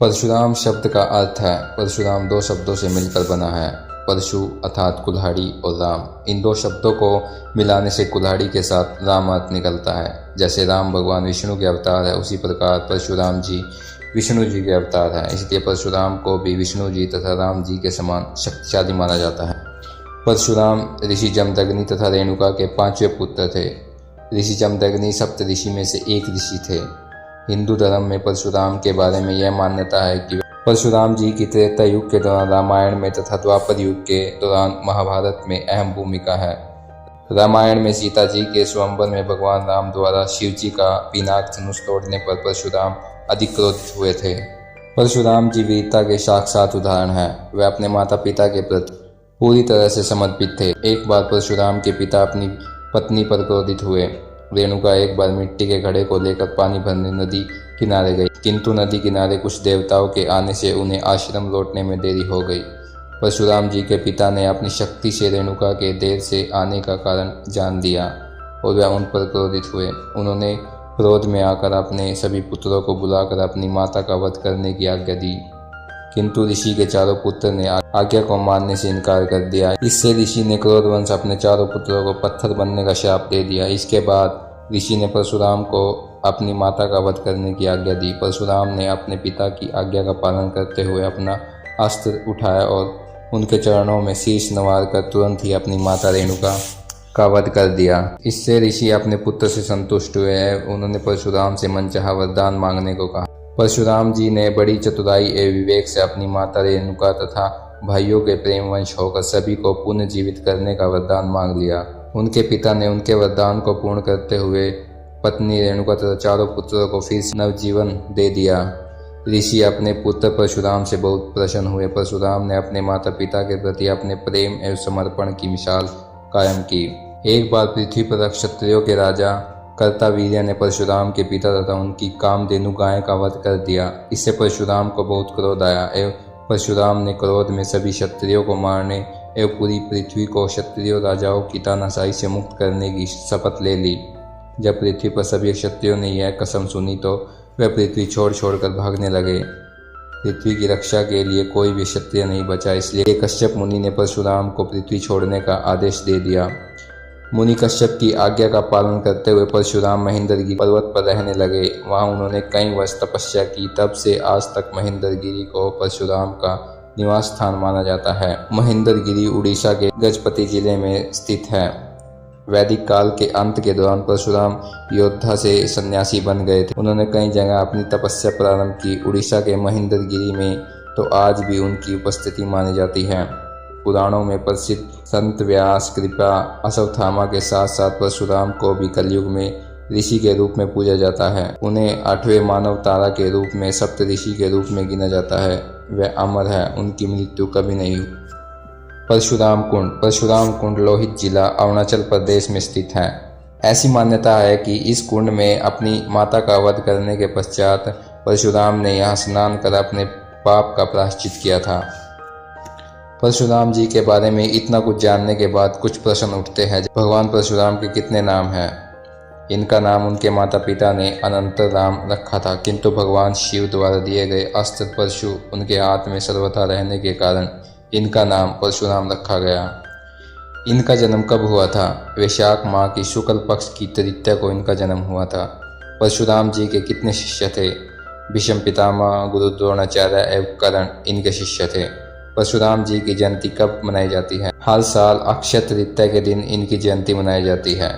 परशुराम शब्द का अर्थ है। परशुराम दो शब्दों से मिलकर बना है। परशु अर्थात कुल्हाड़ी और राम, इन दो शब्दों को मिलाने से कुल्हाड़ी के साथ राम अर्थ निकलता है। जैसे राम भगवान विष्णु के अवतार है, उसी प्रकार परशुराम जी विष्णु जी के अवतार हैं। इसलिए परशुराम को भी विष्णु जी तथा राम जी के समान शक्तिशाली माना जाता है। परशुराम ऋषि जमदग्नि तथा रेणुका के पांचवें पुत्र थे। ऋषि जमदग्नि सप्त ऋषि में से एक ऋषि थे। हिंदू धर्म में परशुराम के बारे में यह मान्यता है कि परशुराम जी की त्रेता युग के दौरान रामायण में तथा द्वापर युग के दौरान महाभारत में अहम भूमिका है। रामायण में सीता जी के स्वयंवर में भगवान राम द्वारा शिव जी का पिनाक धनुष तोड़ने पर परशुराम अधिक क्रोधित हुए थे। परशुराम जी वीरता के साक्षात उदाहरण हैं। वे अपने माता पिता के प्रति पूरी तरह से समर्पित थे। एक बार परशुराम के पिता अपनी पत्नी पर क्रोधित हुए। रेणुका एक बार मिट्टी के घड़े को लेकर पानी भरने नदी किनारे गई, किंतु नदी किनारे कुछ देवताओं के आने से उन्हें आश्रम लौटने में देरी हो गई। परशुराम जी के पिता ने अपनी शक्ति से रेणुका के देर से आने का कारण जान लिया और वह उन पर क्रोधित हुए। उन्होंने क्रोध में आकर अपने सभी पुत्रों को बुलाकर अपनी माता का वध करने की आज्ञा दी, किंतु ऋषि के चारों पुत्र ने आज्ञा को मानने से इनकार कर दिया। इससे ऋषि ने क्रोधवश अपने चारों पुत्रों को पत्थर बनने का श्राप दे दिया। इसके बाद ऋषि ने परशुराम को अपनी माता का वध करने की आज्ञा दी। परशुराम ने अपने पिता की आज्ञा का पालन करते हुए अपना अस्त्र उठाया और उनके चरणों में शीश नवार कर तुरंत ही अपनी माता रेणुका का वध कर दिया। इससे ऋषि अपने पुत्र से संतुष्ट हुए हैं। उन्होंने परशुराम से मनचाहा वरदान मांगने को कहा। परशुराम जी ने बड़ी चतुराई एवं विवेक से अपनी माता रेणुका तथा भाइयों के प्रेमवश होकर सभी को पुनर्जीवित करने का वरदान मांग लिया। उनके पिता ने उनके वरदान को पूर्ण करते हुए पत्नी रेणुका तथा चारों पुत्रों को फिर से नवजीवन दे दिया। ऋषि अपने पुत्र परशुराम से बहुत प्रसन्न हुए। परशुराम ने अपने माता पिता के प्रति अपने प्रेम एवं समर्पण की मिसाल कायम की। एक बार पृथ्वी पर क्षत्रियों के राजा कर्तावीर्य ने परशुराम के पिता तथा उनकी कामधेनु गाय का वध कर दिया। इससे परशुराम को बहुत क्रोध आया एवं परशुराम ने क्रोध में सभी क्षत्रियों को मारने एवं पूरी पृथ्वी को क्षत्रिय राजाओं की तानाशाही से मुक्त करने की शपथ ले ली। जब पृथ्वी पर सभी क्षत्रियों ने यह कसम सुनी तो वे पृथ्वी छोड़कर भागने लगे। पृथ्वी की रक्षा के लिए कोई भी क्षत्रिय नहीं बचा, इसलिए कश्यप मुनि ने परशुराम को पृथ्वी छोड़ने का आदेश दे दिया। मुनि कश्यप की आज्ञा का पालन करते हुए परशुराम महेंद्रगिरी पर्वत पर रहने लगे। वहां उन्होंने कई वर्ष तपस्या की। तब से आज तक महेंद्रगिरी को परशुराम का निवास स्थान माना जाता है। महेंद्रगिरी उड़ीसा के गजपति जिले में स्थित है। वैदिक काल के अंत के दौरान परशुराम योद्धा से सन्यासी बन गए थे। उन्होंने कई जगह अपनी तपस्या प्रारंभ की। उड़ीसा के महेंद्रगिरी में तो आज भी उनकी उपस्थिति मानी जाती है। पुराणों में प्रसिद्ध संत व्यास, कृपा, अश्वत्थामा के साथ साथ परशुराम को भी कलयुग में ऋषि के रूप में पूजा जाता है। उन्हें आठवें मानव तारा के रूप में सप्त ऋषि के रूप में गिना जाता है। वे अमर है, उनकी मृत्यु कभी नहीं हुई। परशुराम कुंड लोहित जिला अरुणाचल प्रदेश में स्थित है। ऐसी मान्यता है कि इस कुंड में अपनी माता का वध करने के पश्चात परशुराम ने यहाँ स्नान कर अपने पाप का प्रायश्चित किया था। परशुराम जी के बारे में इतना कुछ जानने के बाद कुछ प्रश्न उठते हैं। भगवान परशुराम के कितने नाम हैं? इनका नाम उनके माता पिता ने अनंत राम रखा था, किंतु भगवान शिव द्वारा दिए गए अस्त्र परशु उनके हाथ में सर्वथा रहने के कारण इनका नाम परशुराम रखा गया। इनका जन्म कब हुआ था? वैशाख माह की शुक्ल पक्ष की तृतीया को इनका जन्म हुआ था। परशुराम जी के कितने शिष्य थे? भीष्म पितामह, गुरु द्रोणाचार्य एवं कर्ण इनके शिष्य थे। परशुराम जी की जयंती कब मनाई जाती है? हर साल अक्षय तृतीया के दिन इनकी जयंती मनाई जाती है।